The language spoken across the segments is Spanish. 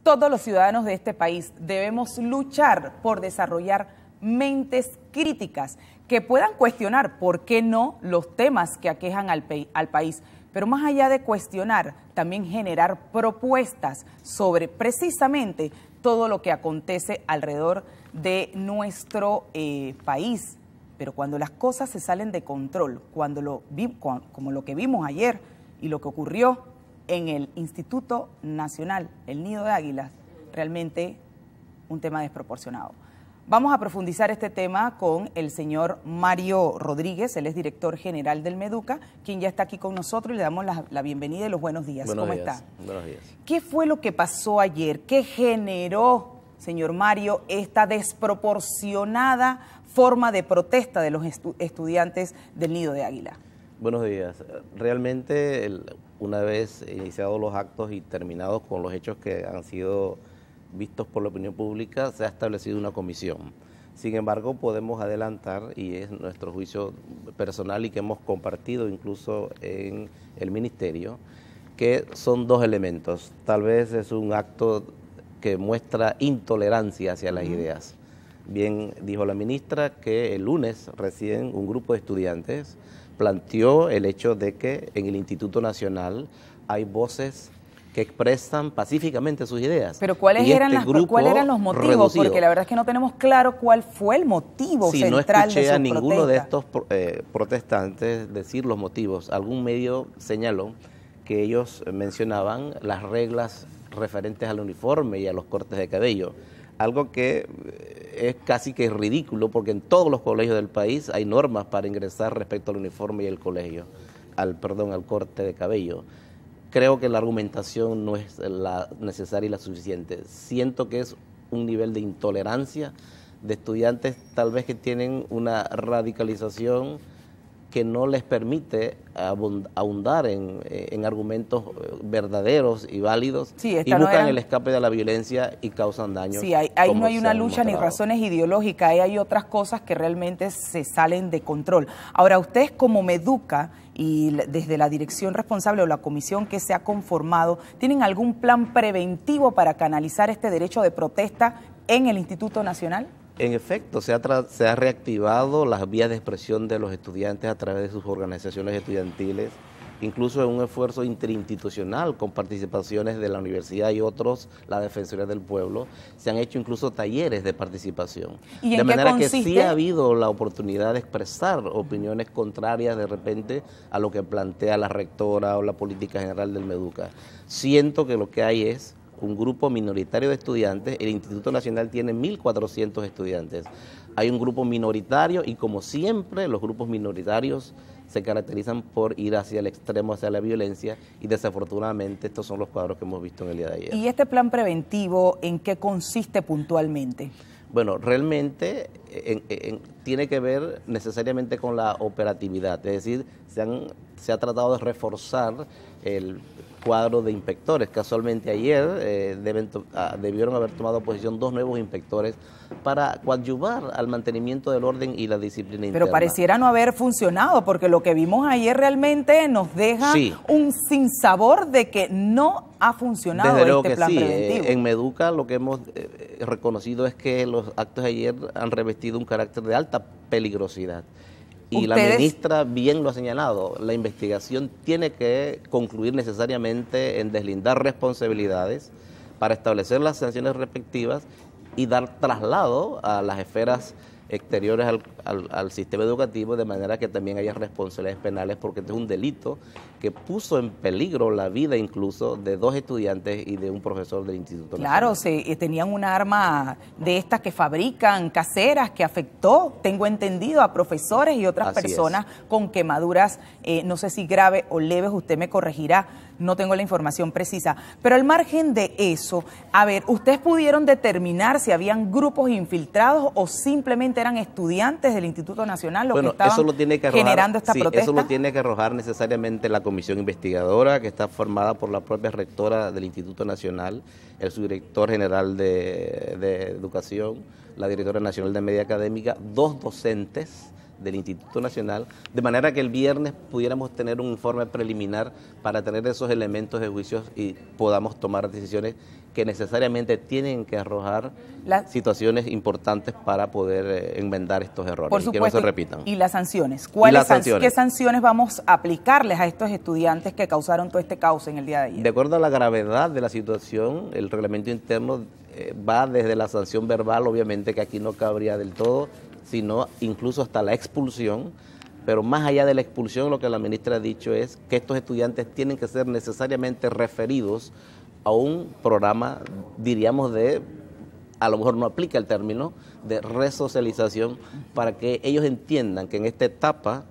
Todos los ciudadanos de este país debemos luchar por desarrollar mentes críticas que puedan cuestionar, ¿por qué no?, los temas que aquejan al país. Pero más allá de cuestionar, también generar propuestas sobre precisamente todo lo que acontece alrededor de nuestro país. Pero cuando las cosas se salen de control, como lo que vimos ayer y lo que ocurrió en el Instituto Nacional, el Nido de Águilas, realmente un tema desproporcionado. Vamos a profundizar este tema con el señor Mario Rodríguez, él es director general del Meduca, quien ya está aquí con nosotros y le damos la bienvenida y los buenos días. ¿Cómo está? Buenos días. ¿Qué fue lo que pasó ayer? ¿Qué generó, señor Mario, esta desproporcionada forma de protesta de los estudiantes del Nido de Águila? Buenos días. Realmente, una vez iniciados los actos y terminados con los hechos que han sido vistos por la opinión pública, se ha establecido una comisión. Sin embargo, podemos adelantar, y es nuestro juicio personal y que hemos compartido incluso en el ministerio, que son dos elementos. Tal vez es un acto que muestra intolerancia hacia las ideas. Bien dijo la ministra que el lunes recién un grupo de estudiantes planteó el hecho de que en el Instituto Nacional hay voces que expresan pacíficamente sus ideas. Pero ¿cuáles eran los motivos? Reducido. Porque la verdad es que no tenemos claro cuál fue el motivo central de su protesta. No escuché a ninguno de estos protestantes decir los motivos. Algún medio señaló que ellos mencionaban las reglas referentes al uniforme y a los cortes de cabello. Algo que es casi que ridículo porque en todos los colegios del país hay normas para ingresar respecto al uniforme y al al corte de cabello. Creo que la argumentación no es la necesaria y la suficiente. Siento que es un nivel de intolerancia de estudiantes tal vez que tienen una radicalización que no les permite ahondar en argumentos verdaderos y válidos, y buscan el escape de la violencia y causan daño. Sí, ahí no hay una lucha ni razones ideológicas, ahí hay otras cosas que realmente se salen de control. Ahora, ustedes como Meduca y desde la dirección responsable o la comisión que se ha conformado, ¿tienen algún plan preventivo para canalizar este derecho de protesta en el Instituto Nacional? En efecto, se ha reactivado las vías de expresión de los estudiantes a través de sus organizaciones estudiantiles, incluso en un esfuerzo interinstitucional con participaciones de la universidad y otros, la Defensoría del Pueblo. Se han hecho incluso talleres de participación. ¿Y de manera que sí ha habido la oportunidad de expresar opiniones contrarias de repente a lo que plantea la rectora o la política general del Meduca. Siento que lo que hay es un grupo minoritario de estudiantes. El Instituto Nacional tiene 1.400 estudiantes. Hay un grupo minoritario y, como siempre, los grupos minoritarios se caracterizan por ir hacia el extremo, hacia la violencia, y desafortunadamente estos son los cuadros que hemos visto en el día de ayer. ¿Y este plan preventivo en qué consiste puntualmente? Bueno, realmente tiene que ver necesariamente con la operatividad, es decir, se ha tratado de reforzar el cuadro de inspectores. Casualmente ayer debieron haber tomado posición 2 nuevos inspectores para coadyuvar al mantenimiento del orden y la disciplina interna. Pero pareciera no haber funcionado, porque lo que vimos ayer realmente nos deja un sinsabor de que no ha funcionado este plan preventivo. En Meduca lo que hemos reconocido es que los actos de ayer han revestido un carácter de alta peligrosidad. Y la ministra bien lo ha señalado, la investigación tiene que concluir necesariamente en deslindar responsabilidades para establecer las sanciones respectivas y dar traslado a las esferas exteriores al sistema educativo, de manera que también haya responsabilidades penales, porque este es un delito que puso en peligro la vida incluso de 2 estudiantes y de un profesor del Instituto Nacional. Claro, tenían una arma de estas que fabrican caseras que afectó, tengo entendido, a profesores y otras personas con quemaduras, no sé si graves o leves, usted me corregirá, no tengo la información precisa. Pero al margen de eso, a ver, ¿ustedes pudieron determinar si habían grupos infiltrados o simplemente eran estudiantes del Instituto Nacional los que estaban generando esta protesta? Eso lo tiene que arrojar necesariamente la comisión investigadora, que está formada por la propia rectora del Instituto Nacional, el subdirector general de Educación, la directora nacional de Media Académica, 2 docentes del Instituto Nacional, de manera que el viernes pudiéramos tener un informe preliminar para tener esos elementos de juicios y podamos tomar decisiones que necesariamente tienen que arrojar situaciones importantes para poder enmendar estos errores. Por supuesto, y que no se repitan. ¿Y las sanciones? ¿Qué sanciones vamos a aplicarles a estos estudiantes que causaron todo este caos en el día de ayer? De acuerdo a la gravedad de la situación, el reglamento interno va desde la sanción verbal, obviamente que aquí no cabría del todo, sino incluso hasta la expulsión. Pero más allá de la expulsión, lo que la ministra ha dicho es que estos estudiantes tienen que ser necesariamente referidos a un programa, diríamos, a lo mejor no aplica el término, de resocialización, para que ellos entiendan que en esta etapa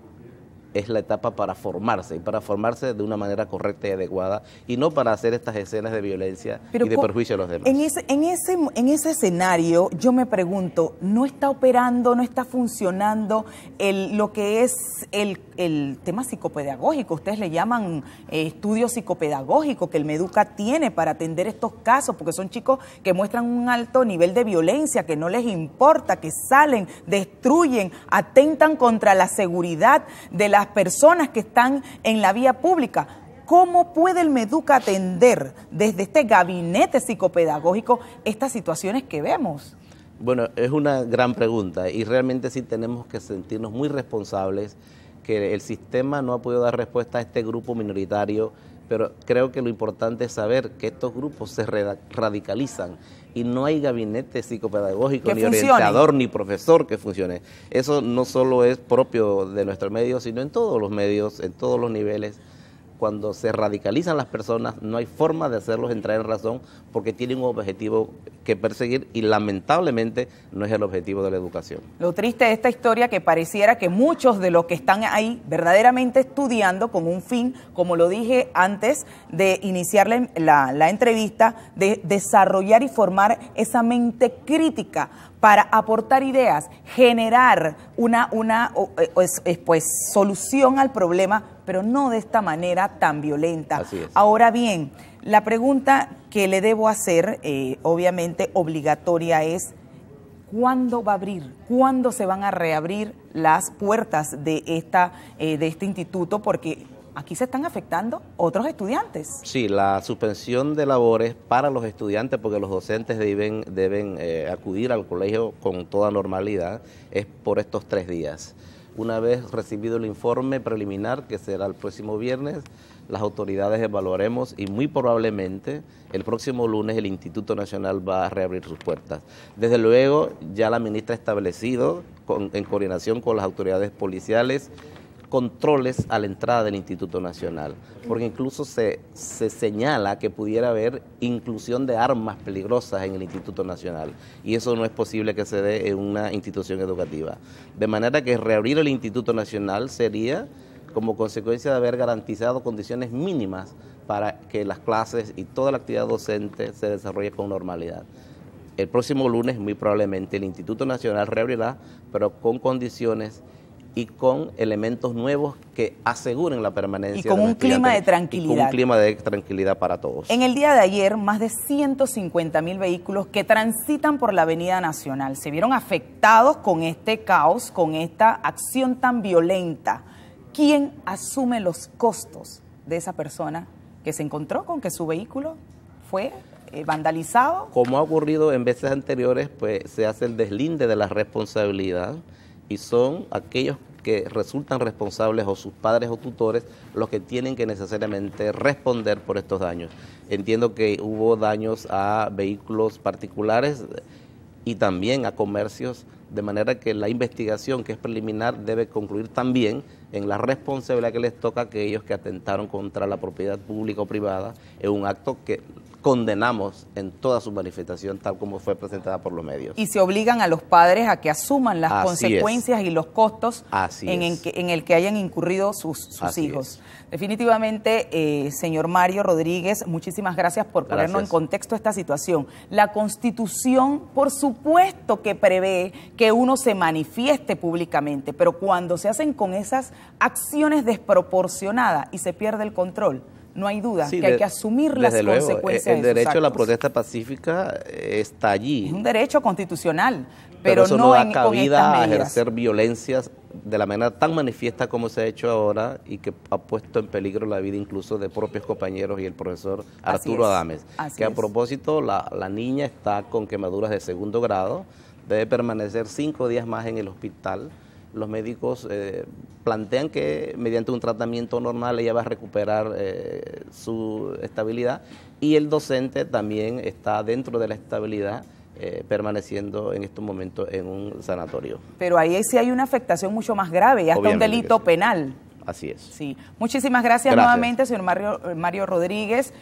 es la etapa para formarse, y para formarse de una manera correcta y adecuada, y no para hacer estas escenas de violencia y de perjuicio a los demás. En ese escenario, yo me pregunto, ¿no está operando, no está funcionando lo que es el tema psicopedagógico? Ustedes le llaman estudio psicopedagógico que el Meduca tiene para atender estos casos, porque son chicos que muestran un alto nivel de violencia, que no les importa, que salen, destruyen, atentan contra la seguridad de las personas que están en la vía pública. ¿Cómo puede el Meduca atender desde este gabinete psicopedagógico estas situaciones que vemos? Bueno, es una gran pregunta y realmente sí tenemos que sentirnos muy responsables que el sistema no ha podido dar respuesta a este grupo minoritario, pero creo que lo importante es saber que estos grupos se radicalizan y no hay gabinete psicopedagógico, ni orientador, ni profesor que funcione. Eso no solo es propio de nuestro medio, sino en todos los medios, en todos los niveles. Cuando se radicalizan las personas, no hay forma de hacerlos entrar en razón porque tienen un objetivo que perseguir y lamentablemente no es el objetivo de la educación. Lo triste de esta historia que pareciera que muchos de los que están ahí verdaderamente estudiando con un fin, como lo dije antes de iniciar la entrevista, de desarrollar y formar esa mente crítica para aportar ideas, generar una solución al problema, pero no de esta manera tan violenta. Así es. Ahora bien, la pregunta que le debo hacer, obviamente obligatoria, es ¿cuándo va a abrir? ¿Cuándo se van a reabrir las puertas de este instituto? Porque aquí se están afectando otros estudiantes. Sí, la suspensión de labores para los estudiantes, porque los docentes deben acudir al colegio con toda normalidad, es por estos 3 días. Una vez recibido el informe preliminar, que será el próximo viernes, las autoridades evaluaremos y muy probablemente el próximo lunes el Instituto Nacional va a reabrir sus puertas. Desde luego, ya la ministra ha establecido, en coordinación con las autoridades policiales, controles a la entrada del Instituto Nacional, porque incluso se señala que pudiera haber inclusión de armas peligrosas en el Instituto Nacional, y eso no es posible que se dé en una institución educativa. De manera que reabrir el Instituto Nacional sería como consecuencia de haber garantizado condiciones mínimas para que las clases y toda la actividad docente se desarrolle con normalidad. El próximo lunes, muy probablemente, el Instituto Nacional reabrirá, pero con condiciones y con elementos nuevos que aseguren la permanencia. Y con un clima de tranquilidad. Y con un clima de tranquilidad para todos. En el día de ayer, más de 150.000 vehículos que transitan por la Avenida Nacional se vieron afectados con este caos, con esta acción tan violenta. ¿Quién asume los costos de esa persona que se encontró con que su vehículo fue vandalizado? Como ha ocurrido en veces anteriores, pues se hace el deslinde de la responsabilidad y son aquellos que resultan responsables o sus padres o tutores los que tienen que necesariamente responder por estos daños. Entiendo que hubo daños a vehículos particulares y también a comercios, de manera que la investigación, que es preliminar, debe concluir también en la responsabilidad que les toca a aquellos que atentaron contra la propiedad pública o privada en un acto que condenamos en toda su manifestación, tal como fue presentada por los medios. Y se obligan a los padres a que asuman las consecuencias y los costos en el que hayan incurrido sus hijos. Definitivamente, señor Mario Rodríguez, muchísimas gracias por ponernos en contexto esta situación. La Constitución, por supuesto que prevé que uno se manifieste públicamente, pero cuando se hacen con esas acciones desproporcionadas y se pierde el control, no hay duda que hay que asumir las consecuencias. El derecho a la protesta pacífica está allí. Es un derecho constitucional, pero eso no da con estas cabida a medidas. ejercer violencias de la manera tan manifiesta como se ha hecho ahora y que ha puesto en peligro la vida incluso de propios compañeros y el profesor Arturo Adames. Que a propósito, la niña está con quemaduras de 2º grado, debe permanecer 5 días más en el hospital. Los médicos plantean que mediante un tratamiento normal ella va a recuperar su estabilidad, y el docente también está dentro de la estabilidad, permaneciendo en estos momentos en un sanatorio. Pero ahí sí hay una afectación mucho más grave y hasta un delito penal. Así es. Sí. Muchísimas gracias nuevamente, señor Mario Rodríguez.